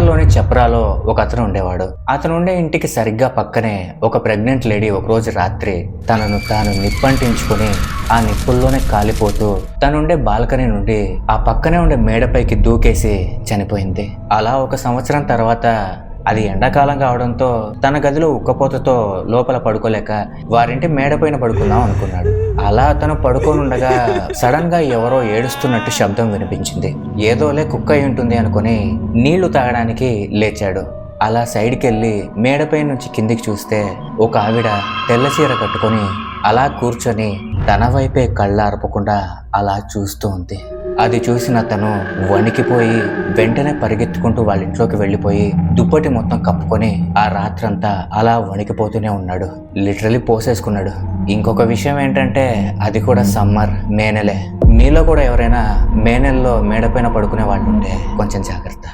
దగ్గరలోని చప్రాలో ఒక అతను ఉండేవాడు. అతను ఉండే ఇంటికి సరిగ్గా పక్కనే ఒక ప్రెగ్నెంట్ లేడీ ఒకరోజు రాత్రి తనను తాను నిప్పంటించుకుని ఆ నిప్పుల్లోనే కాలిపోతూ తనుండే బాల్కనీ నుండి ఆ పక్కనే ఉండే మేడపైకి దూకేసి చనిపోయింది. అలా 1 సంవత్సరం తర్వాత అది ఎండాకాలం కావడంతో తన గదిలో ఉక్కపోతతో లోపల పడుకోలేక వారింటి మేడపైన పడుకుందాం అనుకున్నాడు. అలా తను పడుకోనుండగా సడన్ గా ఎవరో ఏడుస్తున్నట్టు శబ్దం వినిపించింది. ఏదోలే కుక్క అయి ఉంటుంది అనుకుని నీళ్లు తాగడానికి లేచాడు. అలా సైడ్కి వెళ్ళి మేడపై నుంచి కిందికి చూస్తే ఒక ఆవిడ తెల్ల చీర కట్టుకొని అలా కూర్చొని తన వైపే కళ్ళు ఆర్పకుండా అలా చూస్తూ ఉంది. అది చూసిన తను వణికిపోయి వెంటనే పరిగెత్తుకుంటూ వాళ్ళ ఇంట్లోకి వెళ్ళిపోయి దుప్పటి మొత్తం కప్పుకొని ఆ రాత్రంతా అలా వణికిపోతూనే ఉన్నాడు. లిటరలీ పోసేసుకున్నాడు. ఇంకొక విషయం ఏంటంటే అది కూడా సమ్మర్, మే నెలే. మీలో కూడా ఎవరైనా మే నెలలో మేడపైన పడుకునే వాళ్ళు ఉంటే కొంచెం జాగ్రత్త.